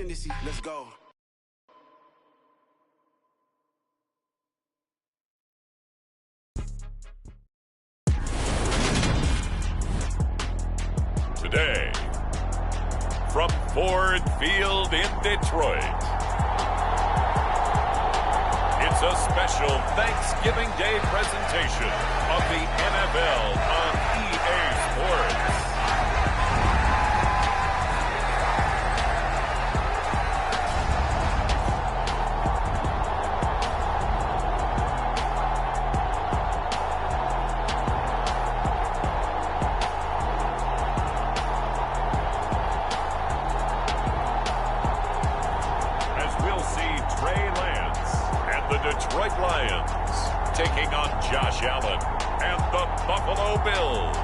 tendency. Let's go. Today, from Ford Field in Detroit, it's a special Thanksgiving Day presentation of the NFL on EA Sports. Detroit Lions taking on Josh Allen and the Buffalo Bills.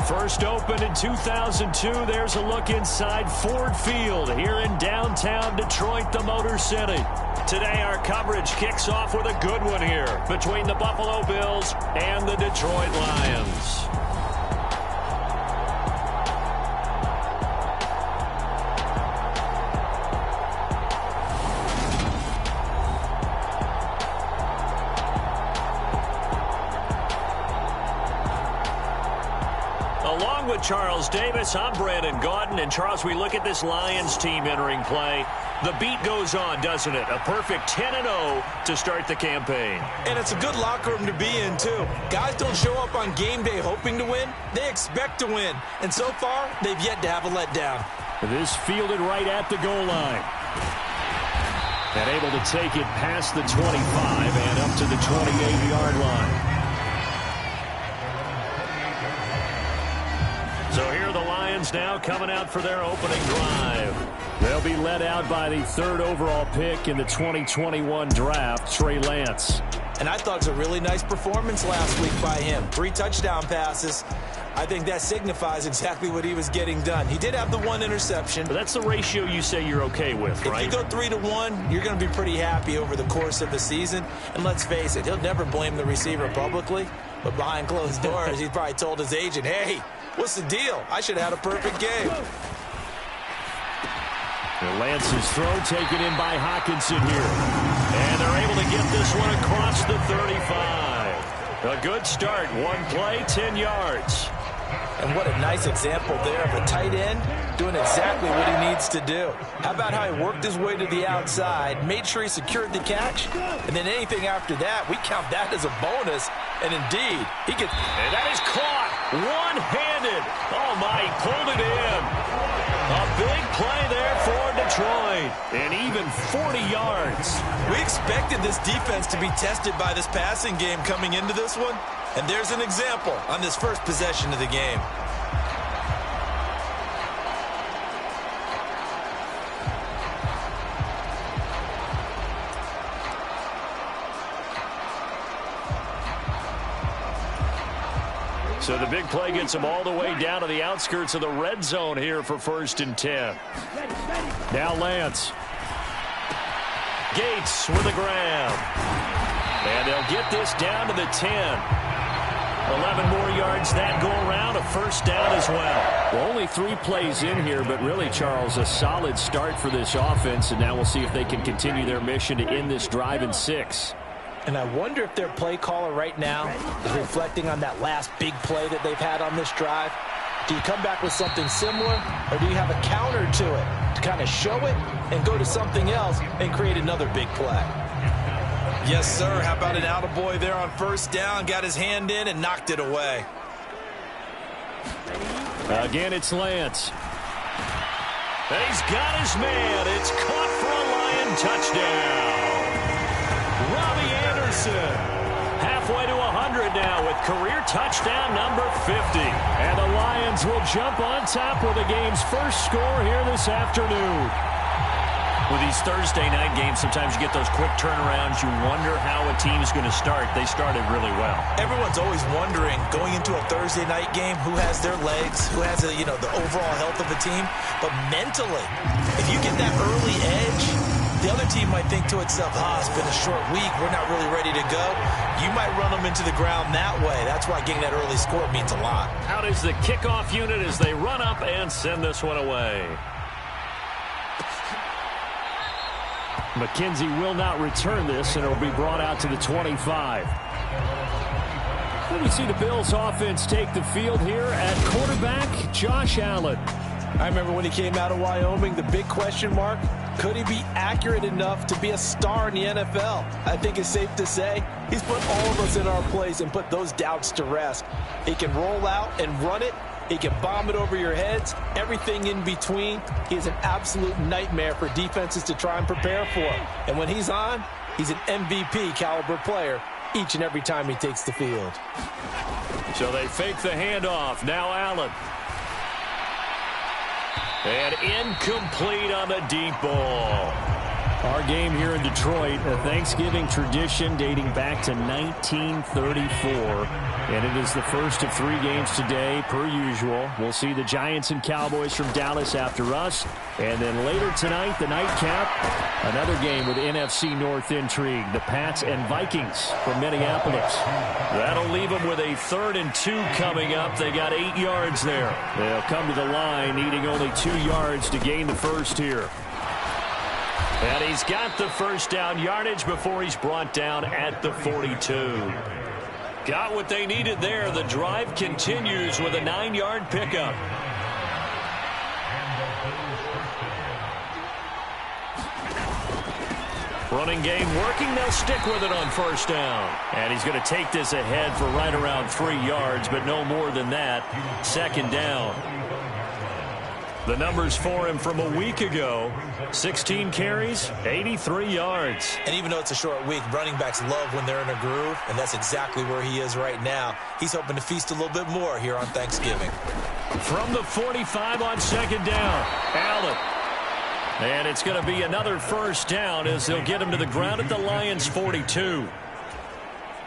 First opened in 2002. There's a look inside Ford Field here in downtown Detroit, the Motor City. Today our coverage kicks off with a good one here between the Buffalo Bills and the Detroit Lions. Along with Charles Davis, I'm Brandon Gaudin. And Charles, we look at this Lions team entering play. The beat goes on, doesn't it? A perfect 10-0 to start the campaign. And it's a good locker room to be in, too. Guys don't show up on game day hoping to win. They expect to win. And so far, they've yet to have a letdown. This fielded right at the goal line. And able to take it past the 25 and up to the 28-yard line. So here are the Lions now coming out for their opening drive. They'll be led out by the third overall pick in the 2021 draft, Trey Lance. And I thought it was a really nice performance last week by him. 3 touchdown passes. I think that signifies exactly what he was getting done. He did have the 1 interception. But that's the ratio you say you're okay with, right? If you go 3-1, you're going to be pretty happy over the course of the season. And let's face it, he'll never blame the receiver publicly. But behind closed doors, he probably told his agent, hey, what's the deal? I should have had a perfect game. And Lance's throw taken in by Hawkinson here. And they're able to get this one across the 35. A good start. 1 play, 10 yards. And what a nice example there of a tight end doing exactly what he needs to do. How about how he worked his way to the outside, made sure he secured the catch, and then anything after that, we count that as a bonus. And indeed, he gets... And that is caught one-handed. Oh, my, he pulled it in. A big play there for Detroit. And even 40 yards. We expected this defense to be tested by this passing game coming into this one. And there's an example on this first possession of the game. So the big play gets him all the way down to the outskirts of the red zone here for 1st and 10. Now Lance. Gates with a grab. And they'll get this down to the 10. 11 more yards that go around, a first down as well. Well, only 3 plays in here, but really, Charles, a solid start for this offense. And now we'll see if they can continue their mission to end this drive in 6. And I wonder if their play caller right now is reflecting on that last big play that they've had on this drive. Do you come back with something similar, or do you have a counter to it to kind of show it and go to something else and create another big play? Yes, sir. How about an attaboy there on first down? Got his hand in and knocked it away. Again, it's Lance. And he's got his man. It's caught for a Lion touchdown. Robbie Anderson, halfway to 100 now with career touchdown number 50. And the Lions will jump on top with the game's first score here this afternoon. With these Thursday night games, sometimes you get those quick turnarounds. You wonder how a team is going to start. They started really well. Everyone's always wondering, going into a Thursday night game, who has their legs, who has the overall health of the team. But mentally, if you get that early edge, the other team might think to itself, it's been a short week, we're not really ready to go. You might run them into the ground that way. That's why getting that early score means a lot. Out is the kickoff unit as they run up and send this one away. McKenzie will not return this, and it will be brought out to the 25. Then we see the Bills offense take the field here at quarterback, Josh Allen. I remember when he came out of Wyoming, the big question mark, could he be accurate enough to be a star in the NFL? I think it's safe to say he's put all of us in our place and put those doubts to rest. He can roll out and run it. He can bomb it over your heads. Everything in between. He's an absolute nightmare for defenses to try and prepare for. And when he's on, he's an MVP caliber player each and every time he takes the field. So they fake the handoff. Now Allen. And incomplete on the deep ball. Our game here in Detroit, a Thanksgiving tradition dating back to 1934. And it is the first of 3 games today, per usual. We'll see the Giants and Cowboys from Dallas after us. And then later tonight, the nightcap, another game with NFC North intrigue. The Pats and Vikings from Minneapolis. That'll leave them with a 3rd and 2 coming up. They got 8 yards there. They'll come to the line, needing only 2 yards to gain the first here. And he's got the first down yardage before he's brought down at the 42. Got what they needed there. The drive continues with a 9-yard pickup. Running game working. They'll stick with it on first down. And he's going to take this ahead for right around 3 yards, but no more than that. 2nd down. The numbers for him from a week ago, 16 carries, 83 yards. And even though it's a short week, running backs love when they're in a groove, and that's exactly where he is right now. He's hoping to feast a little bit more here on Thanksgiving. From the 45 on 2nd down, Allen. And it's going to be another first down as they'll get him to the ground at the Lions' 42.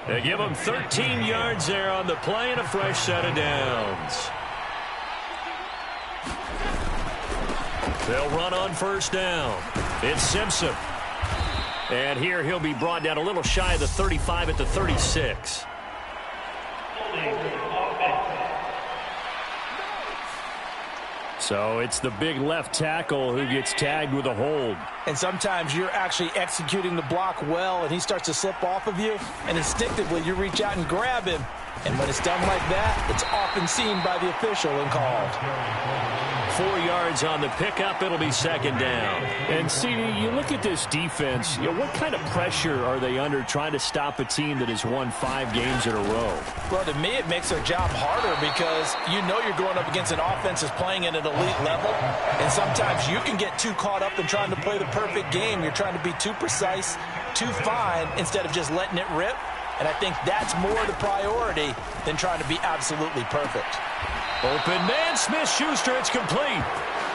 They give him 13 yards there on the play and a fresh set of downs. They'll run on first down. It's Simpson. And here he'll be brought down a little shy of the 35 at the 36. So it's the big left tackle who gets tagged with a hold. And sometimes you're actually executing the block well, and he starts to slip off of you, and instinctively you reach out and grab him. And when it's done like that, it's often seen by the official and called. 4 yards on the pickup. It'll be 2nd down. And, CD, you look at this defense, what kind of pressure are they under trying to stop a team that has won 5 games in a row? Well, to me, it makes their job harder because you know you're going up against an offense that's playing at an elite level. And sometimes you can get too caught up in trying to play the perfect game. You're trying to be too precise, too fine, instead of just letting it rip. And I think that's more the priority than trying to be absolutely perfect. Open man, Smith-Schuster, it's complete.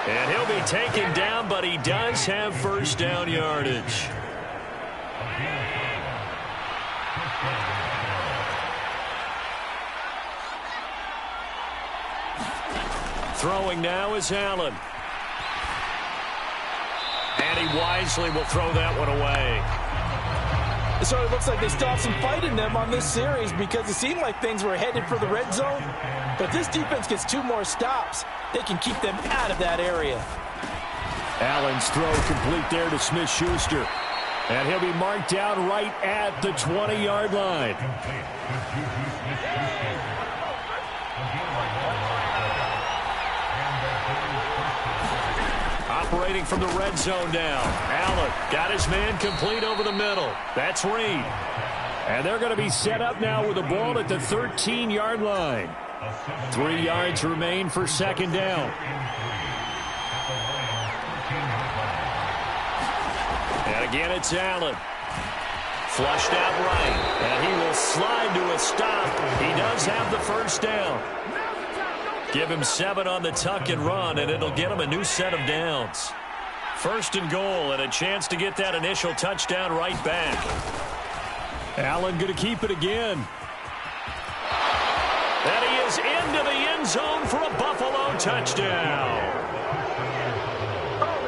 And he'll be taken down, but he does have first down yardage. Throwing now is Allen. And he wisely will throw that one away. So it looks like they still have some fight in them on this series because it seemed like things were headed for the red zone. But this defense gets 2 more stops. They can keep them out of that area. Allen's throw complete there to Smith-Schuster. And he'll be marked down right at the 20-yard line. Operating from the red zone now. Allen got his man complete over the middle. That's Reed. And they're going to be set up now with the ball at the 13-yard line. 3 yards remain for 2nd down. And again, it's Allen. Flushed out right. And he will slide to a stop. He does have the first down. Give him 7 on the tuck and run, and it'll get him a new set of downs. 1st and goal, and a chance to get that initial touchdown right back. Allen going to keep it again. And he is into the end zone for a Buffalo touchdown.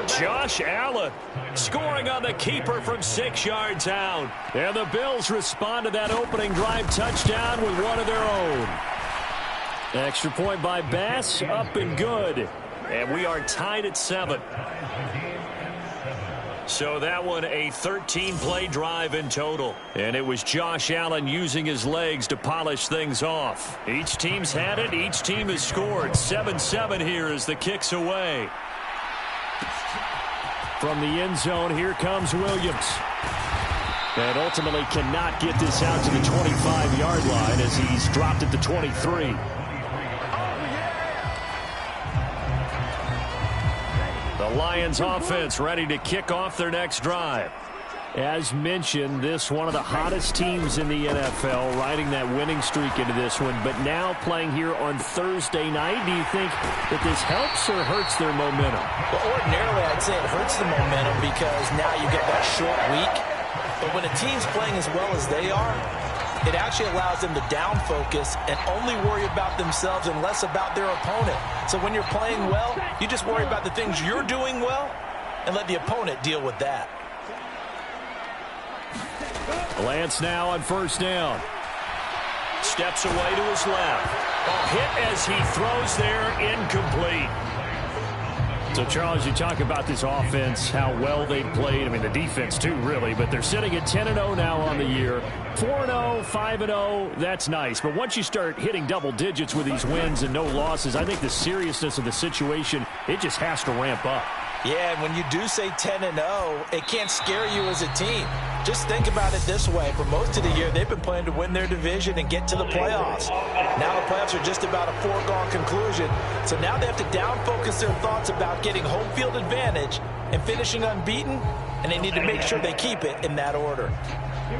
Josh Allen scoring on the keeper from 6 yards out. And the Bills respond to that opening drive touchdown with one of their own. Extra point by Bass, up and good. And we are tied at 7. So that one a 13-play drive in total. And it was Josh Allen using his legs to polish things off. Each team's had it. Each team has scored. 7-7 here as the kick's away. From the end zone, here comes Williams. And ultimately cannot get this out to the 25-yard line as he's dropped at the 23. The Lions offense ready to kick off their next drive. As mentioned, this one of the hottest teams in the NFL, riding that winning streak into this one, but now playing here on Thursday night. Do you think that this helps or hurts their momentum? Well, ordinarily, I'd say it hurts the momentum because now you get that short week. But when a team's playing as well as they are, it actually allows them to down focus and only worry about themselves and less about their opponent. So when you're playing well, you just worry about the things you're doing well and let the opponent deal with that. Lance now on first down. Steps away to his left. Hit as he throws there, incomplete. So, Charles, you talk about this offense, how well they've played. I mean, the defense, too, really. But they're sitting at 10-0 now on the year. 4-0, 5-0, that's nice. But once you start hitting double digits with these wins and no losses, I think the seriousness of the situation, it just has to ramp up. Yeah, and when you do say 10-0, it can't scare you as a team. Just think about it this way. For most of the year, they've been playing to win their division and get to the playoffs. Now the playoffs are just about a foregone conclusion. So now they have to down-focus their thoughts about getting home field advantage and finishing unbeaten, and they need to make sure they keep it in that order.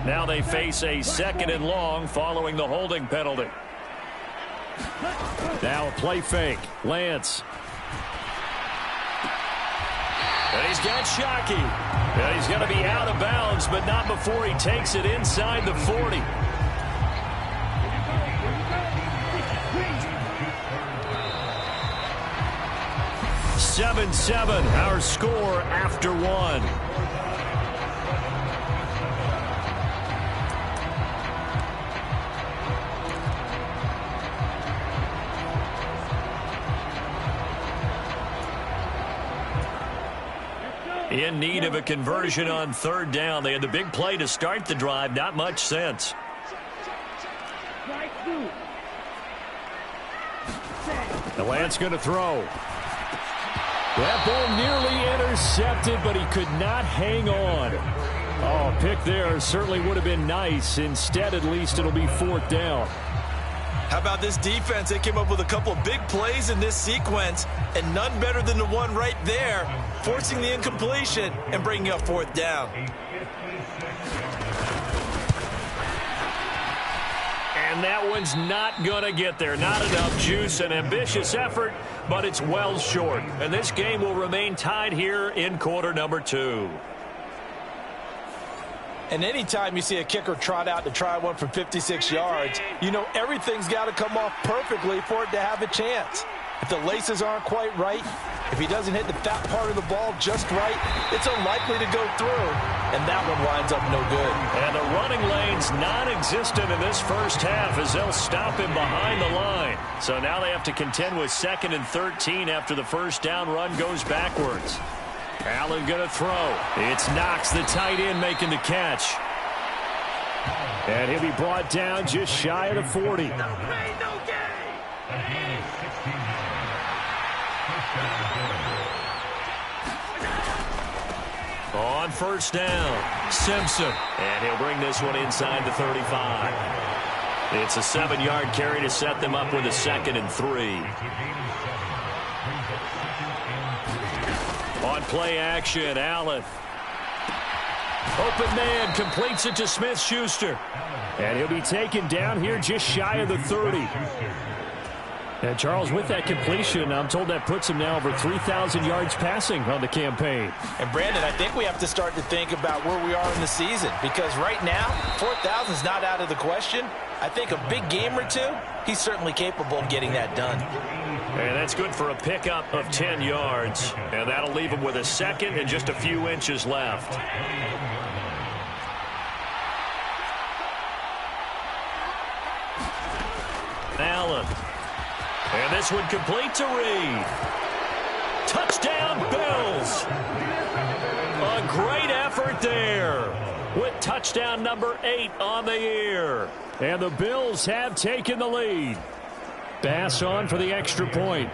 Now they face a 2nd and long following the holding penalty. Now a play fake. Lance. And he's got Shockey. And he's going to be out of bounds, but not before he takes it inside the 40. (7-7) our score after one. In need of a conversion on 3rd down. They had the big play to start the drive. Not much sense. The Lance going to throw. That ball nearly intercepted, but he could not hang on. Oh, pick there certainly would have been nice. Instead, at least, it'll be 4th down. How about this defense? They came up with a couple of big plays in this sequence, and none better than the one right there, forcing the incompletion and bringing up 4th down. And that one's not going to get there. Not enough juice. An ambitious effort, but it's well short. And this game will remain tied here in quarter number 2. And anytime you see a kicker trot out to try one from 56 yards, you know everything's got to come off perfectly for it to have a chance. If the laces aren't quite right, if he doesn't hit the fat part of the ball just right, it's unlikely to go through, and that one winds up no good. And the running lane's non-existent in this first half as they'll stop him behind the line. So now they have to contend with 2nd and 13 after the first down run goes backwards. Allen going to throw. It's Knox, the tight end, making the catch. And he'll be brought down just shy of the 40. On first down, Simpson. And he'll bring this one inside the 35. It's a 7-yard carry to set them up with a 2nd and 3. On play action, Allen. Open man, completes it to Smith-Schuster. And he'll be taken down here just shy of the 30. And Charles, with that completion, I'm told that puts him now over 3,000 yards passing on the campaign. And Brandon, I think we have to start to think about where we are in the season, because right now, 4,000 is not out of the question. I think a big game or two, he's certainly capable of getting that done. And that's good for a pickup of 10 yards. And that'll leave him with a 2nd and just a few inches left. Allen. And this one complete to Reed. Touchdown, Bills. A great Touchdown number 8 on the year. And the Bills have taken the lead. Bass on for the extra point.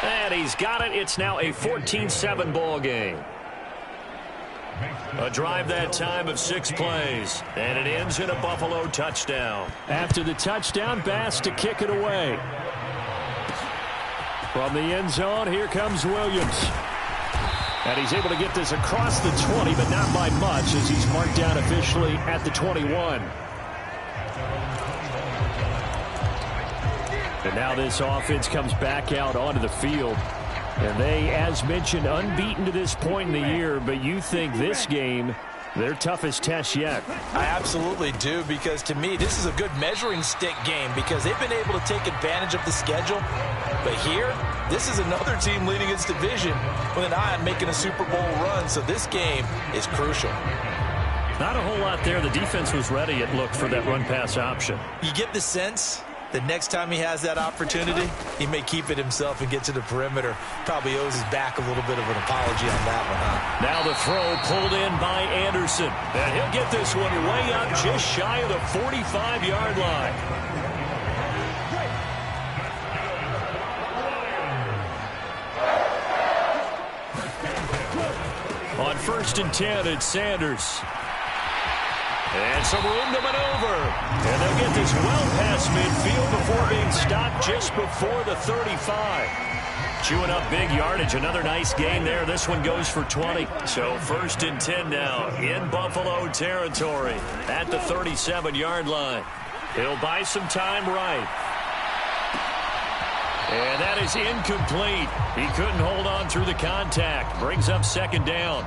And he's got it. It's now a 14-7 ball game. A drive that time of 6 plays. And it ends in a Buffalo touchdown. After the touchdown, Bass to kick it away. From the end zone, here comes Williams. And he's able to get this across the 20, but not by much, as he's marked down officially at the 21. And now this offense comes back out onto the field. And they, as mentioned, unbeaten to this point in the year, but you think this game, their toughest test yet. I absolutely do, because to me, this is a good measuring stick game because they've been able to take advantage of the schedule. But here, this is another team leading its division with an eye on making a Super Bowl run, so this game is crucial. Not a whole lot there. The defense was ready, it looked, for that run-pass option. You get the sense that next time he has that opportunity, he may keep it himself and get to the perimeter. Probably owes his back a little bit of an apology on that one, huh? Now the throw pulled in by Anderson. And he'll get this one way up just shy of the 45-yard line. On 1st and 10, it's Sanders. And some room to maneuver. And they'll get this well past midfield before being stopped just before the 35. Chewing up big yardage. Another nice gain there. This one goes for 20. So 1st and 10 now in Buffalo territory at the 37-yard line. He'll buy some time right. And that is incomplete. He couldn't hold on through the contact. Brings up 2nd down.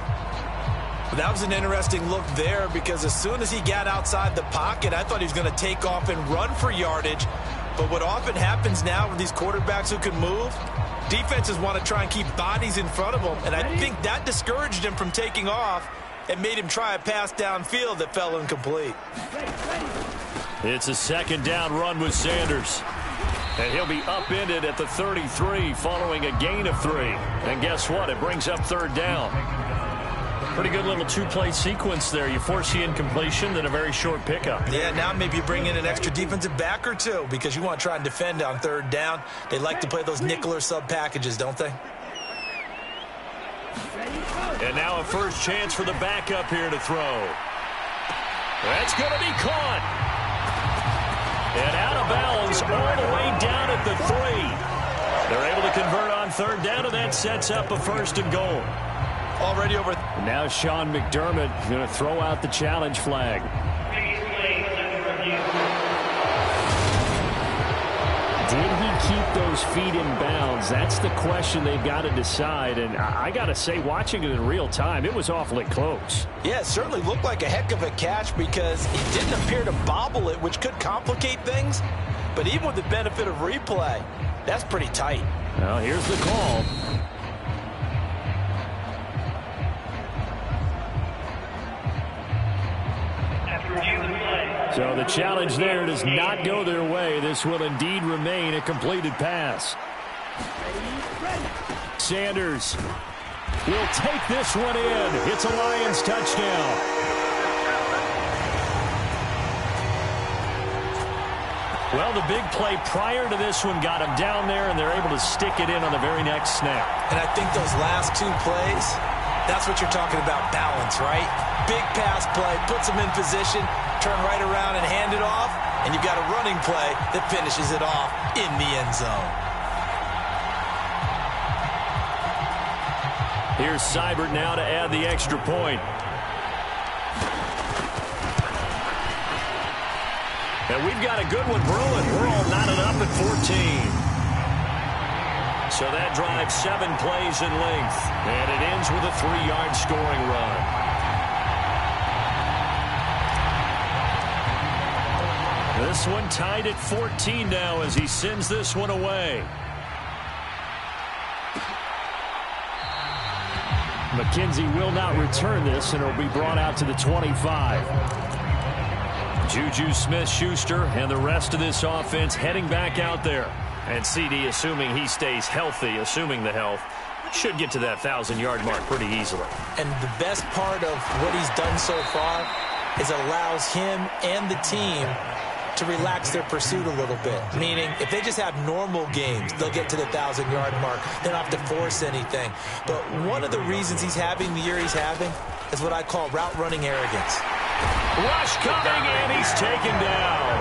That was an interesting look there because as soon as he got outside the pocket, I thought he was going to take off and run for yardage. But what often happens now with these quarterbacks who can move, defenses want to try and keep bodies in front of them. And I think that discouraged him from taking off and made him try a pass downfield that fell incomplete. It's a 2nd down run with Sanders. And he'll be upended at the 33 following a gain of 3. And guess what? It brings up 3rd down. Pretty good little 2-play sequence there. You force the incompletion, then a very short pickup. Yeah, now maybe you bring in an extra defensive back or two because you want to try and defend on 3rd down. They like to play those nickel or sub packages, don't they? And now a first chance for the backup here to throw. That's going to be caught. And out of bounds all the way down at the 3. They're able to convert on 3rd down, and that sets up a 1st and goal. Already over. Now Sean McDermott is going to throw out the challenge flag. Did he keep those feet in bounds? That's the question they've got to decide. And I got to say, watching it in real time, it was awfully close. Yeah, it certainly looked like a heck of a catch because he didn't appear to bobble it, which could complicate things. But even with the benefit of replay, that's pretty tight. Well, here's the call. So the challenge there does not go their way. This will indeed remain a completed pass. Sanders will take this one in. It's a Lions touchdown. Well, the big play prior to this one got him down there, and they're able to stick it in on the very next snap. And I think those last 2 plays, that's what you're talking about, balance, right? Big pass play, puts him in position, turn right around and hand it off, and you've got a running play that finishes it off in the end zone. Here's Seibert now to add the extra point. And we've got a good one brewing. We're all knotted up at 14. So that drives 7 plays in length. And it ends with a 3-yard scoring run. This one tied at 14 now as he sends this one away. McKenzie will not return this, and it'll be brought out to the 25. Juju Smith-Schuster and the rest of this offense heading back out there. And CD, assuming he stays healthy, assuming the health, Should get to that 1,000-yard mark pretty easily. And the best part of what he's done so far is it allows him and the team to relax their pursuit a little bit. Meaning, if they just have normal games, they'll get to the 1,000-yard mark. They don't have to force anything. But one of the reasons he's having the year he's having is what I call route running arrogance. Rush coming, and he's taken down.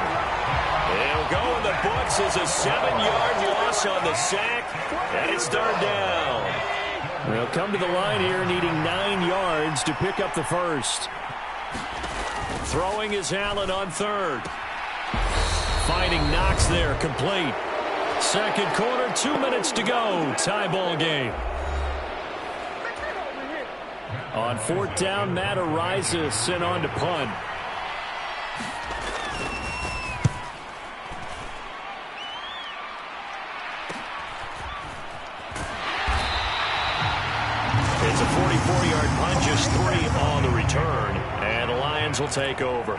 It'll go in the books as a 7-yard loss on the sack, and it's third down. They'll come to the line here needing 9 yards to pick up the first. Throwing is Allen on third. Finding Knox there, complete. Second quarter, 2 minutes to go. Tie ball game. On fourth down, Matt Ariza sent on to punt. It's a 44-yard punt, just 3 on the return. And the Lions will take over.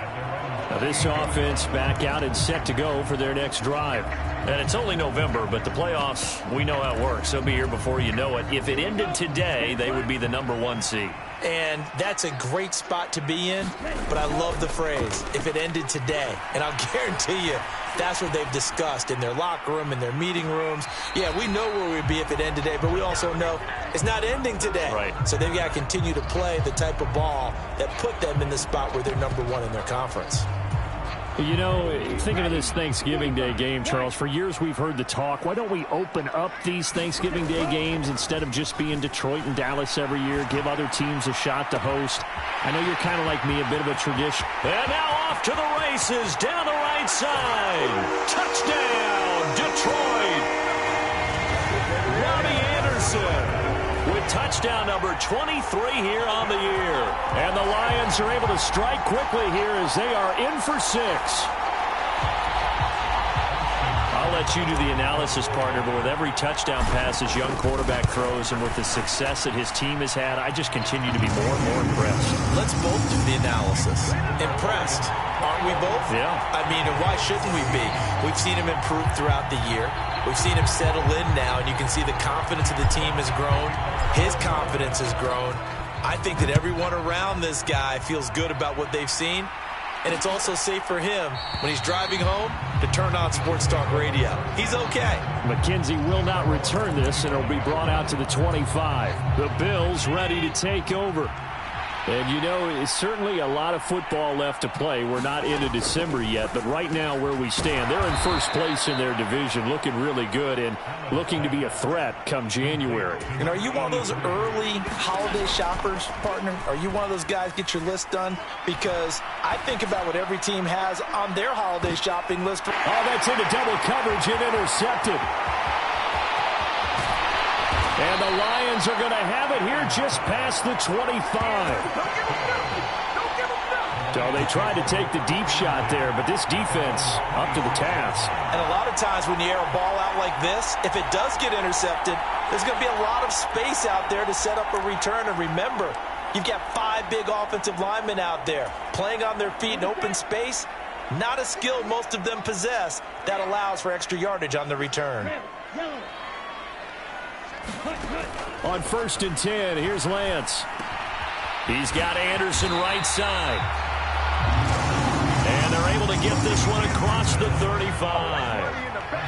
Now this offense back out and set to go for their next drive. And it's only November, but the playoffs, we know how it works. They'll be here before you know it. If it ended today, they would be the #1 seed. And that's a great spot to be in, but I love the phrase, if it ended today. And I'll guarantee you, that's what they've discussed in their locker room, in their meeting rooms. Yeah, we know where we'd be if it ended today, but we also know it's not ending today. Right. So they've got to continue to play the type of ball that put them in the spot where they're #1 in their conference. You know, thinking of this Thanksgiving Day game, Charles, for years we've heard the talk, why don't we open up these Thanksgiving Day games instead of just being Detroit and Dallas every year, give other teams a shot to host? I know you're kind of like me, a bit of a tradition. And now off to the races, down the right side. Touchdown, Detroit. Robbie Anderson with touchdown number 23 here on the year. And the Lions are able to strike quickly here as they are in for 6. I'll let you do the analysis, partner, but with every touchdown pass his young quarterback throws and with the success that his team has had, I just continue to be more and more impressed. Let's both do the analysis. Impressed, aren't we both? Yeah. I mean, and why shouldn't we be? We've seen him improve throughout the year. We've seen him settle in now, and you can see the confidence of the team has grown. His confidence has grown. I think that everyone around this guy feels good about what they've seen, and it's also safe for him when he's driving home to turn on Sports Talk Radio. He's okay. McKenzie will not return this, and it'll be brought out to the 25. The Bills ready to take over. And, you know, it's certainly a lot of football left to play. We're not into December yet, but right now where we stand, they're in first place in their division, looking really good and looking to be a threat come January. And are you one of those early holiday shoppers, partner? Are you one of those guys get your list done? Because I think about what every team has on their holiday shopping list. Oh, that's into double coverage and intercepted. And the Lions are going to have it here just past the 25. So they tried to take the deep shot there, but this defense up to the task. And a lot of times when you air a ball out like this, if it does get intercepted, there's going to be a lot of space out there to set up a return. And remember, you've got 5 big offensive linemen out there playing on their feet in open space. Not a skill most of them possess that allows for extra yardage on the return. On 1st and 10, here's Lance. He's got Anderson right side. And they're able to get this one across the 35.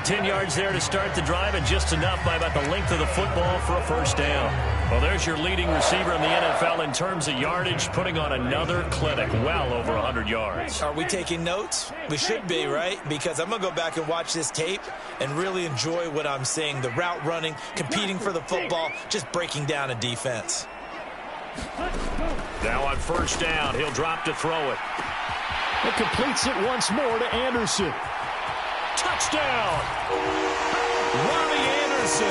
10 yards there to start the drive, and just enough by about the length of the football for a first down. Well, there's your leading receiver in the NFL in terms of yardage, putting on another clinic, well over 100 yards. Are we taking notes? We should be, right? Because I'm going to go back and watch this tape and really enjoy what I'm seeing. The route running, competing for the football, just breaking down a defense. Now on first down, he'll drop to throw it. It completes it once more to Anderson. Touchdown! Robbie Anderson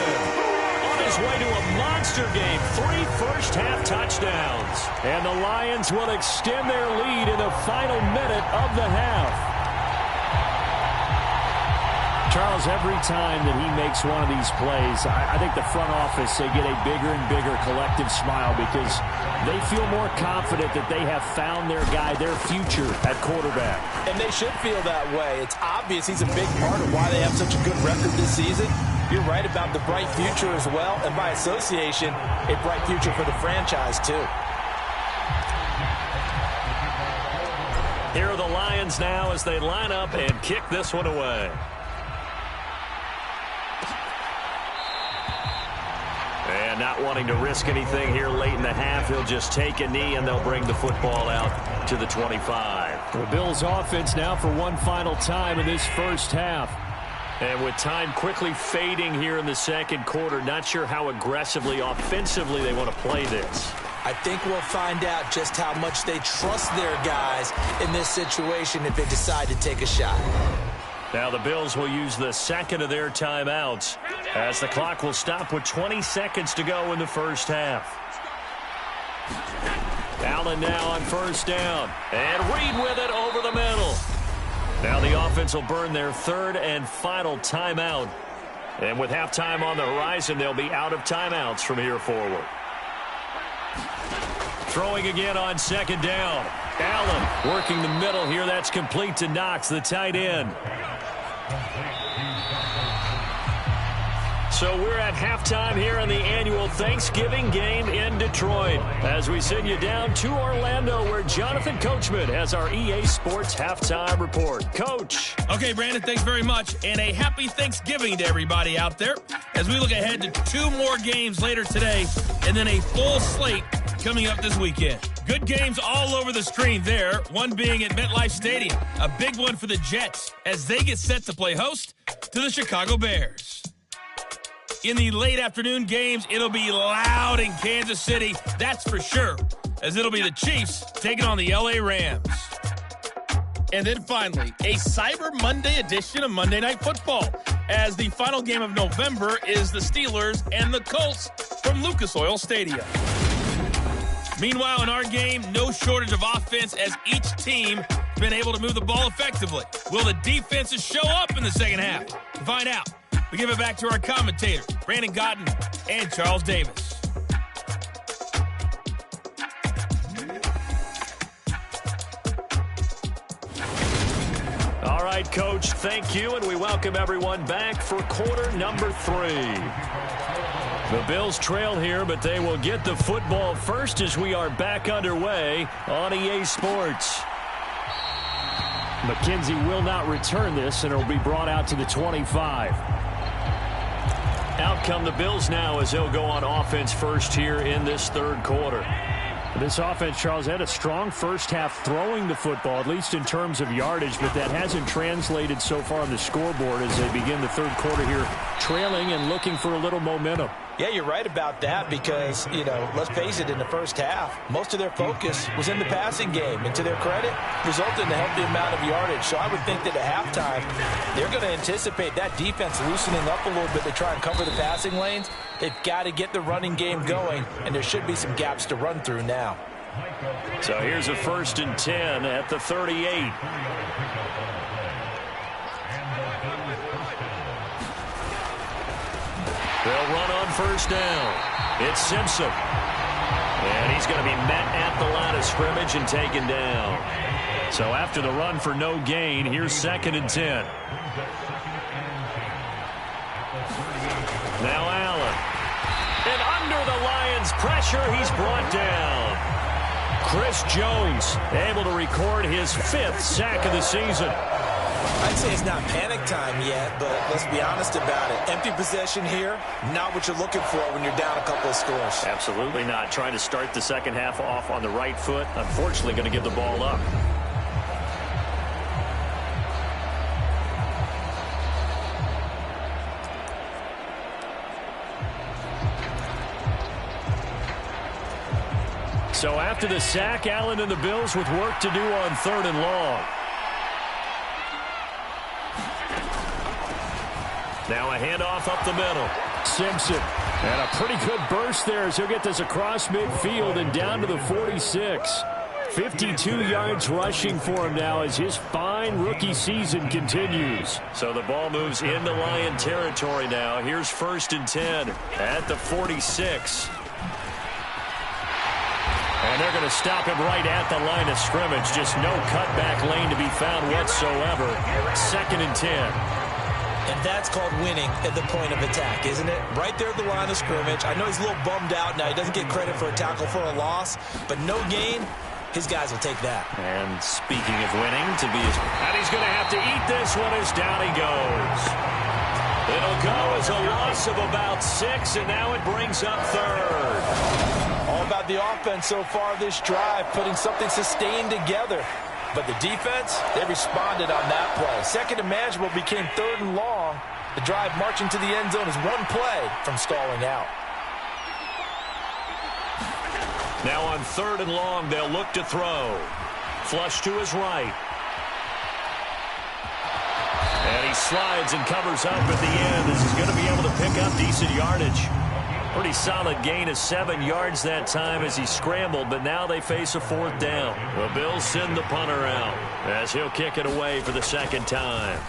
on his way to a monster game. 3 first-half touchdowns. And the Lions will extend their lead in the final minute of the half. Charles, every time that he makes one of these plays, I think the front office, they get a bigger and bigger collective smile because they feel more confident that they have found their guy, their future at quarterback. And they should feel that way. It's obvious he's a big part of why they have such a good record this season. You're right about the bright future as well, and by association, a bright future for the franchise too. Here are the Lions now as they line up and kick this one away. And not wanting to risk anything here late in the half, he'll just take a knee and they'll bring the football out to the 25. The Bills offense now for one final time in this first half. And with time quickly fading here in the second quarter, not sure how aggressively, offensively they want to play this. I think we'll find out just how much they trust their guys in this situation if they decide to take a shot. Now the Bills will use the second of their timeouts as the clock will stop with 20 seconds to go in the first half. Allen now on first down. And Reed with it over the middle. Now the offense will burn their third and final timeout. And with halftime on the horizon, they'll be out of timeouts from here forward. Throwing again on second down. Allen working the middle here. That's complete to Knox, the tight end. So we're at halftime here in the annual Thanksgiving game in Detroit as we send you down to Orlando where Jonathan Coachman has our EA Sports halftime report. Coach. Okay, Brandon, thanks very much. And a happy Thanksgiving to everybody out there as we look ahead to 2 more games later today and then a full slate coming up this weekend. Good games all over the screen there, one being at MetLife Stadium. A big one for the Jets as they get set to play host to the Chicago Bears. In the late afternoon games, it'll be loud in Kansas City, that's for sure, as it'll be the Chiefs taking on the LA Rams. And then finally, a Cyber Monday edition of Monday Night Football, as the final game of November is the Steelers and the Colts from Lucas Oil Stadium. Meanwhile, in our game, no shortage of offense as each team has been able to move the ball effectively. Will the defenses show up in the second half? To find out, we give it back to our commentators, Brandon Gotten and Charles Davis. All right, Coach, thank you, and we welcome everyone back for quarter number 3. The Bills trail here, but they will get the football first as we are back underway on EA Sports. McKenzie will not return this, and it will be brought out to the 25. Out come the Bills now as they'll go on offense first here in this third quarter. This offense, Charles, had a strong first half throwing the football, at least in terms of yardage, but that hasn't translated so far on the scoreboard as they begin the third quarter here, trailing and looking for a little momentum. Yeah, you're right about that because, let's face it, in the first half, most of their focus was in the passing game. And to their credit, resulted in a healthy amount of yardage. So I would think that at halftime, they're going to anticipate that defense loosening up a little bit to try and cover the passing lanes. They've got to get the running game going, and there should be some gaps to run through now. So here's a 1st and 10 at the 38. They'll run on first down. It's Simpson. And he's going to be met at the line of scrimmage and taken down. So after the run for no gain, here's 2nd and 10. Now Allen. And under the Lions' pressure, he's brought down. Chris Jones able to record his 5th sack of the season. I'd say it's not panic time yet, but let's be honest about it. Empty possession here, not what you're looking for when you're down a couple of scores. Absolutely not. Trying to start the second half off on the right foot. Unfortunately, going to give the ball up. So after the sack, Allen and the Bills with work to do on 3rd and long. Now a handoff up the middle. Simpson. And a pretty good burst there as he'll get this across midfield and down to the 46. 52 yards rushing for him now as his fine rookie season continues. So the ball moves into Lion territory now. Here's 1st and 10 at the 46. And they're going to stop him right at the line of scrimmage. Just no cutback lane to be found whatsoever. 2nd and 10. And that's called winning at the point of attack, isn't it? Right there at the line of scrimmage. I know he's a little bummed out now. He doesn't get credit for a tackle for a loss, but no gain, his guys will take that. And speaking of winning, and he's going to have to eat this one as down he goes. It'll go as a loss of about 6, and now it brings up third. All about the offense so far this drive, putting something sustained together. But the defense, they responded on that play. Second and manageable became 3rd and long. The drive marching to the end zone is one play from stalling out. Now on 3rd and long, they'll look to throw. Flush to his right. And he slides and covers up at the end as he's going to be able to pick up decent yardage. Pretty solid gain of 7 yards that time as he scrambled, but now they face a 4th down. The Bills send the punter out as he'll kick it away for the 2nd time.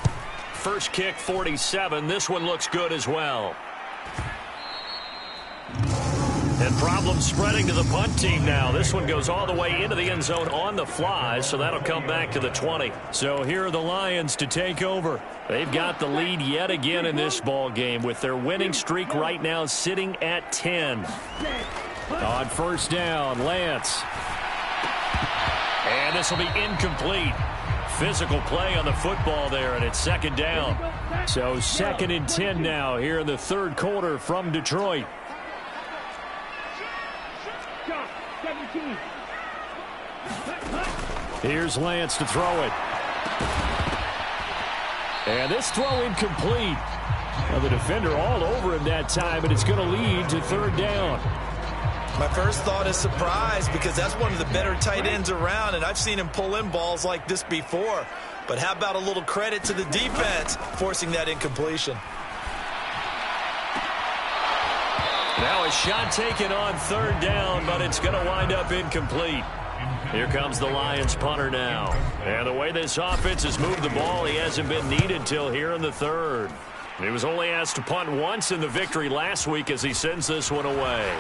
First kick, 47. This one looks good as well. And problems spreading to the punt team now. This one goes all the way into the end zone on the fly, so that'll come back to the 20. So here are the Lions to take over. They've got the lead yet again in this ball game with their winning streak right now sitting at 10. On 1st down, Lance. And this will be incomplete. Physical play on the football there, and it's 2nd down. So 2nd and 10 now here in the 3rd quarter from Detroit. Here's Lance to throw it. And this throw incomplete. Now the defender all over him that time, and it's going to lead to 3rd down. My first thought is surprise because that's one of the better tight ends around, and I've seen him pull in balls like this before. But how about a little credit to the defense forcing that incompletion? Now a shot taken on 3rd down, but it's going to wind up incomplete. Here comes the Lions punter now. And the way this offense has moved the ball, he hasn't been needed till here in the 3rd. He was only asked to punt once in the victory last week as he sends this one away.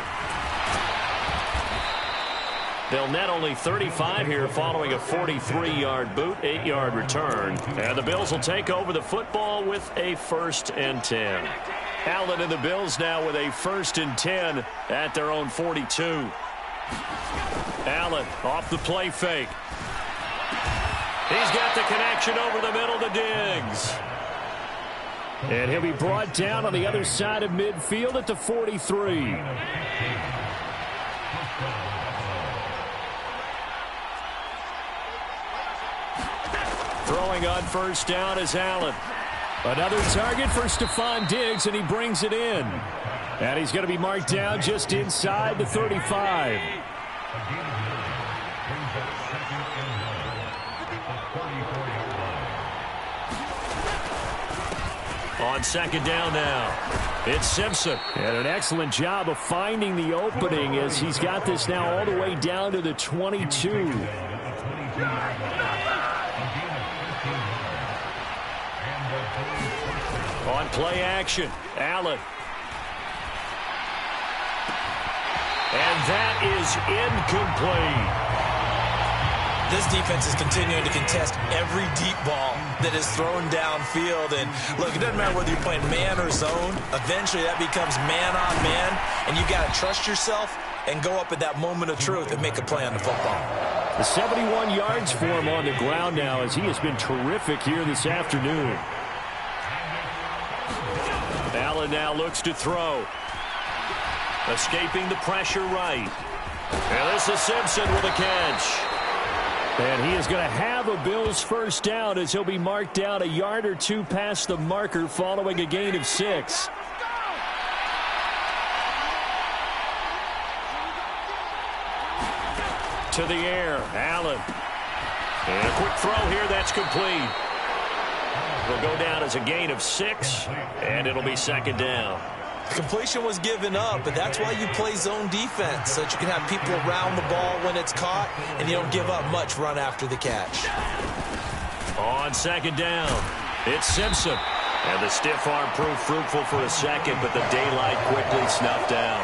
They'll net only 35 here following a 43-yard boot, 8-yard return. And the Bills will take over the football with a 1st and 10. Allen and the Bills now with a 1st and 10 at their own 42. Allen off the play fake. He's got the connection over the middle to Diggs. And he'll be brought down on the other side of midfield at the 43. Throwing on 1st down is Allen. Another target for Stephon Diggs, and he brings it in. And he's going to be marked down just inside the 35. On 2nd down now, it's Simpson. And an excellent job of finding the opening as he's got this now all the way down to the 22. On play action, Allen. And that is incomplete. This defense is continuing to contest every deep ball that is thrown downfield. And look, it doesn't matter whether you're playing man or zone. Eventually that becomes man on man. And you got to trust yourself and go up at that moment of truth and make a play on the football. The 71 yards for him on the ground now as he has been terrific here this afternoon. Allen now looks to throw. Escaping the pressure right. And this is Simpson with a catch. And he is going to have a Bills 1st down as he'll be marked down a yard or 2 past the marker following a gain of 6. To the air, Allen. And a quick throw here, that's complete. Will go down as a gain of 6, and it'll be 2nd down. Completion was given up, but that's why you play zone defense, so that you can have people around the ball when it's caught, and you don't give up much run after the catch. On 2nd down, it's Simpson. And the stiff arm proved fruitful for a second, but the daylight quickly snuffed out.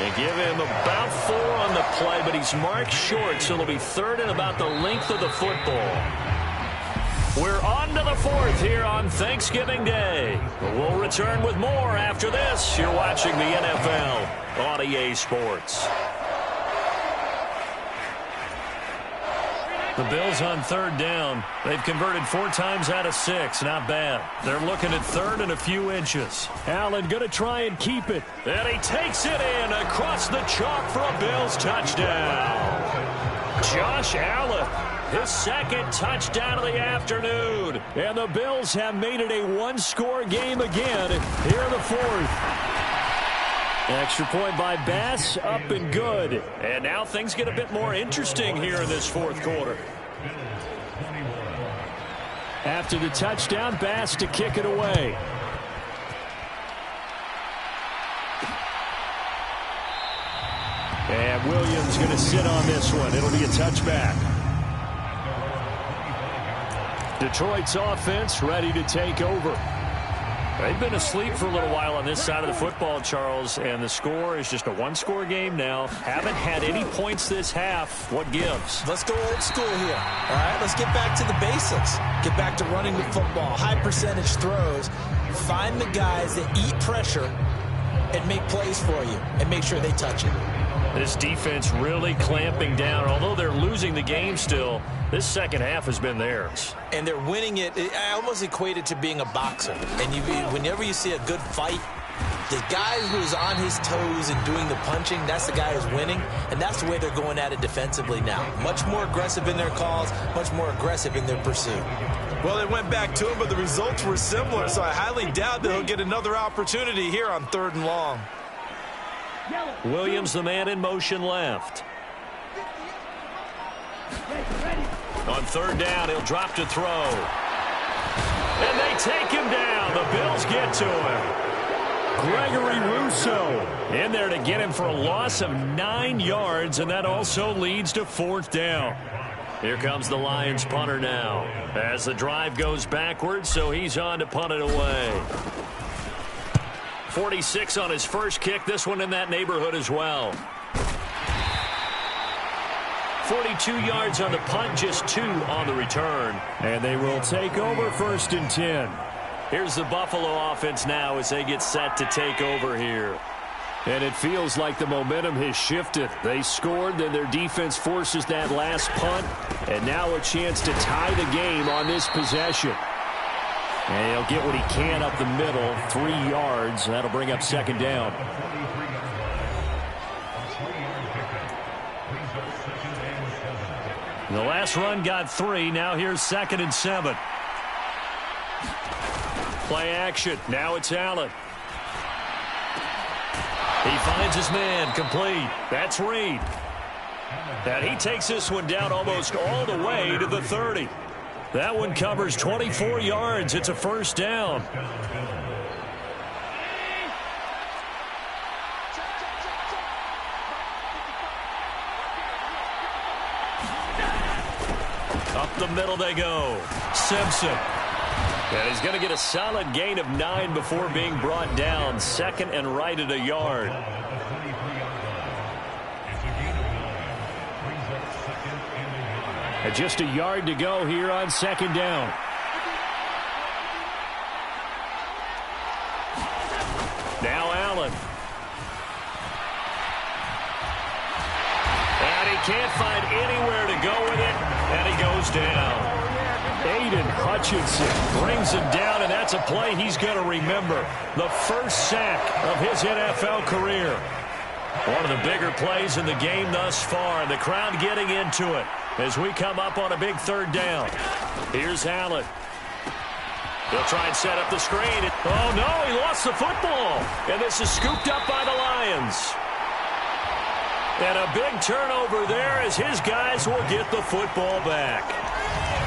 They give him about 4 on the play, but he's marked short, so it'll be 3rd and about the length of the football. We're on to the fourth here on Thanksgiving Day. We'll return with more after this. You're watching the NFL on EA Sports. The Bills on third down. They've converted 4 times out of 6. Not bad. They're looking at third and a few inches. Allen going to try and keep it. And he takes it in across the chalk for a Bills touchdown. Josh Allen, his second touchdown of the afternoon. And the Bills have made it a one-score game again here in the fourth. Extra point by Bass, up and good. And now things get a bit more interesting here in this fourth quarter. After the touchdown, Bass to kick it away. And Williams going to sit on this one. It'll be a touchback. Detroit's offense ready to take over. They've been asleep for a little while on this side of the football, Charles, and the score is just a one-score game now. Haven't had any points this half. What gives? Let's go old school here. All right, let's get back to the basics. Get back to running the football, high percentage throws. Find the guys that eat pressure and make plays for you and make sure they touch it. This defense really clamping down. Although they're losing the game still, this second half has been theirs. And they're winning it. I almost equate it to being a boxer. And whenever you see a good fight, the guy who's on his toes and doing the punching, that's the guy who's winning. And that's the way they're going at it defensively now. Much more aggressive in their calls, much more aggressive in their pursuit. Well, they went back to him, but the results were similar, so I highly doubt that he'll get another opportunity here on 3rd and long. Williams, the man in motion left. On 3rd down, he'll drop to throw. And they take him down. The Bills get to him. Gregory Rousseau in there to get him for a loss of 9 yards, and that also leads to 4th down. Here comes the Lions punter now as the drive goes backwards, so he's on to punt it away. 46 on his first kick, this one in that neighborhood as well. 42 yards on the punt, just 2 on the return. And they will take over 1st and 10. Here's the Buffalo offense now as they get set to take over here. And it feels like the momentum has shifted. They scored, then their defense forces that last punt, and now a chance to tie the game on this possession. And he'll get what he can up the middle, 3 yards. That'll bring up 2nd down. The last run got 3. Now here's 2nd and 7. Play action. Now it's Allen. He finds his man, complete. That's Reed. And he takes this one down almost all the way to the 30. That one covers 24 yards. It's a 1st down. Up the middle they go. Simpson. And he's going to get a solid gain of 9 before being brought down. 2nd and right at a yard. And just a yard to go here on 2nd down. Now Allen. And he can't find anywhere to go with it. And he goes down. Aiden Hutchinson brings him down, and that's a play he's going to remember. The first sack of his NFL career. One of the bigger plays in the game thus far. The crowd getting into it as we come up on a big 3rd down. Here's Allen. They'll try and set up the screen. Oh, no, he lost the football. And this is scooped up by the Lions. And a big turnover there as his guys will get the football back.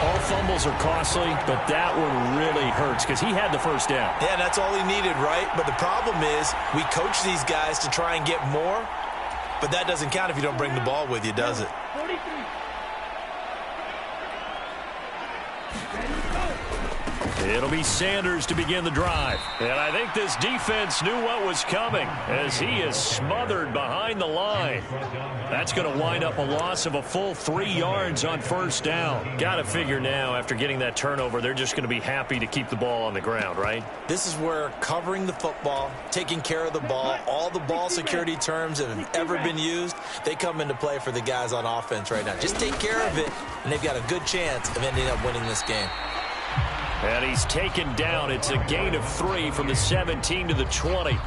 All fumbles are costly, but that one really hurts because he had the 1st down. Yeah, that's all he needed, right? But the problem is we coach these guys to try and get more, but that doesn't count if you don't bring the ball with you, does it? It'll be Sanders to begin the drive. And I think this defense knew what was coming as he is smothered behind the line. That's going to wind up a loss of a full 3 yards on first down. Got to figure now after getting that turnover, they're just going to be happy to keep the ball on the ground, right? This is where covering the football, taking care of the ball, all the ball security terms that have ever been used, they come into play for the guys on offense right now. Just take care of it, and they've got a good chance of ending up winning this game. And he's taken down. It's a gain of 3 from the 17 to the 20.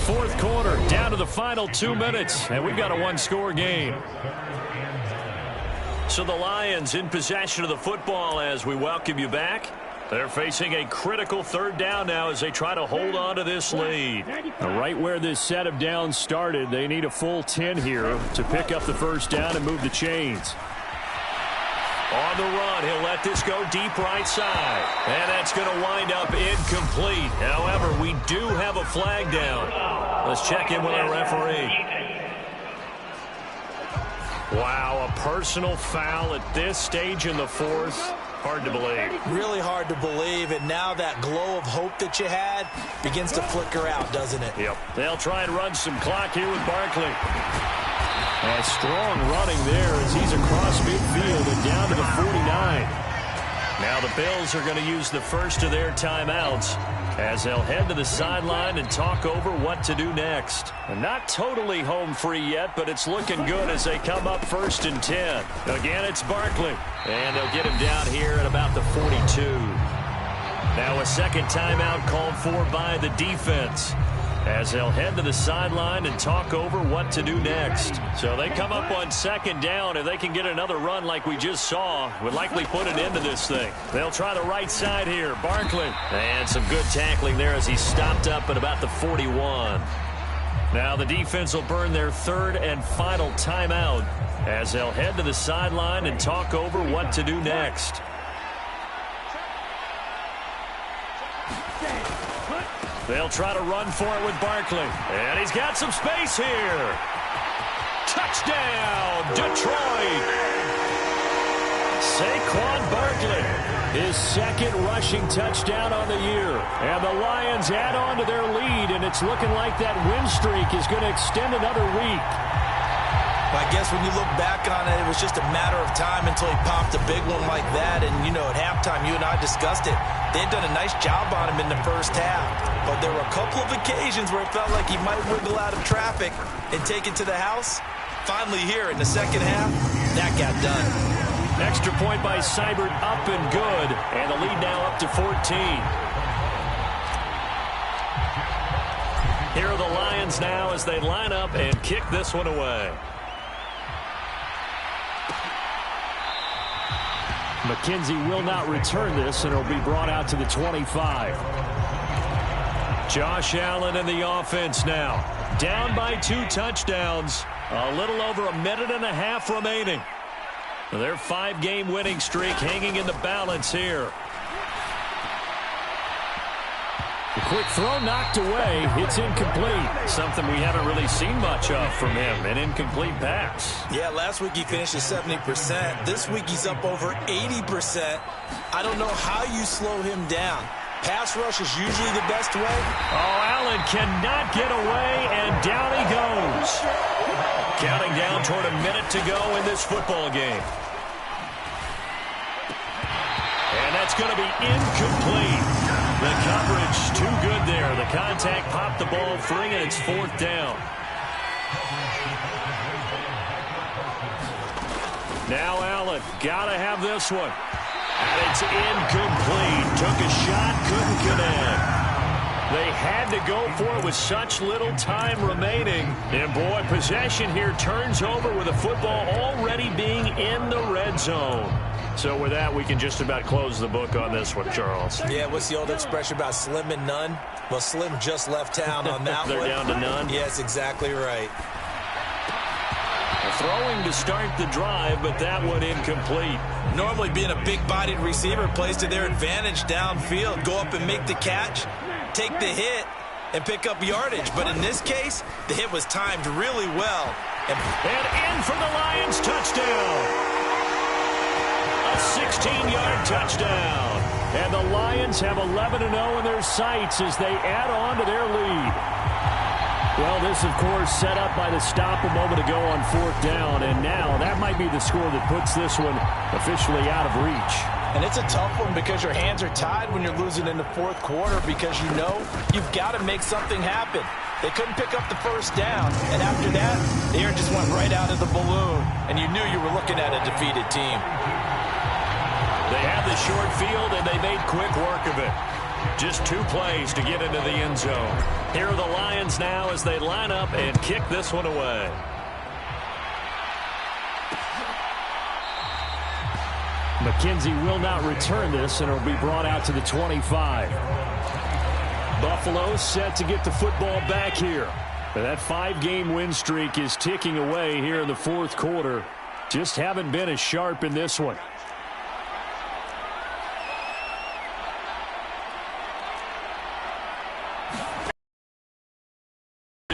Fourth quarter, down to the final 2 minutes, and we've got a one-score game. So the Lions in possession of the football as we welcome you back. They're facing a critical third down now as they try to hold on to this lead. Right where this set of downs started, they need a full 10 here to pick up the first down and move the chains. On the run, he'll let this go deep right side. And that's going to wind up incomplete. However, we do have a flag down. Let's check in with our referee. Wow, a personal foul at this stage in the fourth. Hard to believe. Really hard to believe, and now that glow of hope that you had begins to flicker out, doesn't it? Yep. They'll try and run some clock here with Barkley. A strong running there as he's across midfield and down to the 49. Now the Bills are going to use the first of their timeouts as they'll head to the sideline and talk over what to do next. And not totally home free yet, but it's looking good as they come up 1st and 10. Again, it's Barkley. And they'll get him down here at about the 42. Now a second timeout called for by the defense as they'll head to the sideline and talk over what to do next. So they come up on second down. If they can get another run like we just saw, would likely put an end to this thing. They'll try the right side here. Barkley. And some good tackling there as he stopped up at about the 41. Now the defense will burn their third and final timeout as they'll head to the sideline and talk over what to do next. They'll try to run for it with Barkley. And he's got some space here. Touchdown, Detroit. Saquon Barkley, his second rushing touchdown on the year. And the Lions add on to their lead, and it's looking like that win streak is going to extend another week. I guess when you look back on it, it was just a matter of time until he popped a big one like that. And, you know, at halftime, you and I discussed it. They had done a nice job on him in the first half. But there were a couple of occasions where it felt like he might wiggle out of traffic and take it to the house. Finally here in the second half, that got done. Extra point by Seibert, up and good. And the lead now up to 14. Here are the Lions now as they line up and kick this one away. McKenzie will not return this, and it'll be brought out to the 25. Josh Allen in the offense now. Down by 2 touchdowns. A little over a minute and a half remaining. Their 5-game winning streak hanging in the balance here. The quick throw knocked away. It's incomplete. Something we haven't really seen much of from him. An incomplete pass. Yeah, last week he finished at 70%. This week he's up over 80%. I don't know how you slow him down. Pass rush is usually the best way. Oh, Allen cannot get away, and down he goes. Counting down toward a minute to go in this football game. And that's going to be incomplete. The coverage too good there. The contact popped the ball free, and it's 4th down. Now Allen, got to have this one. And it's incomplete. Took a shot, couldn't connect. They had to go for it with such little time remaining. And, boy, possession here turns over with the football already being in the red zone. So with that, we can just about close the book on this one, Charles. Yeah, what's the old expression about slim and none? Well, Slim just left town on that They're one. down to none? Yes, exactly right. Throwing to start the drive, but that one incomplete. Normally being a big-bodied receiver plays to their advantage downfield. Go up and make the catch, take the hit, and pick up yardage. But in this case, the hit was timed really well. And in for the Lions touchdown. A 16-yard touchdown. And the Lions have 11-0 in their sights as they add on to their lead. Well, this, of course, set up by the stop a moment ago on 4th down, and now that might be the score that puts this one officially out of reach. And it's a tough one because your hands are tied when you're losing in the 4th quarter because you know you've got to make something happen. They couldn't pick up the first down, and after that, the air just went right out of the balloon, and you knew you were looking at a defeated team. They had the short field, and they made quick work of it. Just 2 plays to get into the end zone. Here are the Lions now as they line up and kick this one away. McKenzie will not return this, and it'll be brought out to the 25. Buffalo set to get the football back here. That 5-game win streak is ticking away here in the 4th quarter. Just haven't been as sharp in this one.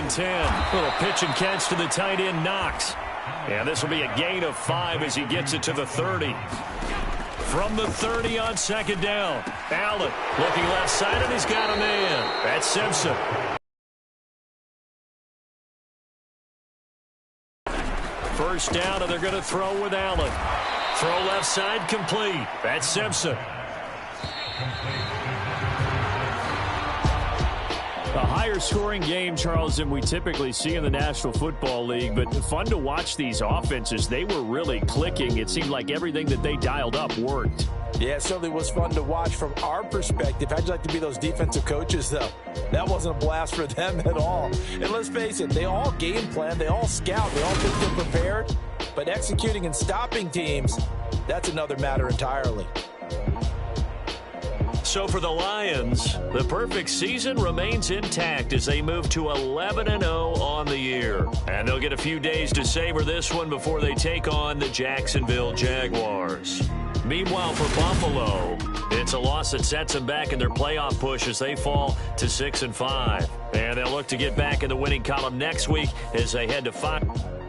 10. Little pitch and catch to the tight end, Knox. And this will be a gain of 5 as he gets it to the 30. From the 30 on 2nd down. Allen looking left side, and he's got a man. That's Simpson. First down, and they're going to throw with Allen. Throw left side, complete. That's Simpson. A higher-scoring game, Charles, than we typically see in the National Football League, but fun to watch these offenses. They were really clicking. It seemed like everything that they dialed up worked. Yeah, it certainly was fun to watch from our perspective. How'd you like to be those defensive coaches, though? That wasn't a blast for them at all. And let's face it, they all game plan, they all scout, they all think they're prepared. But executing and stopping teams, that's another matter entirely. So for the Lions, the perfect season remains intact as they move to 11-0 on the year. And they'll get a few days to savor this one before they take on the Jacksonville Jaguars. Meanwhile, for Buffalo, it's a loss that sets them back in their playoff push as they fall to 6-5. And they'll look to get back in the winning column next week as they head to 5.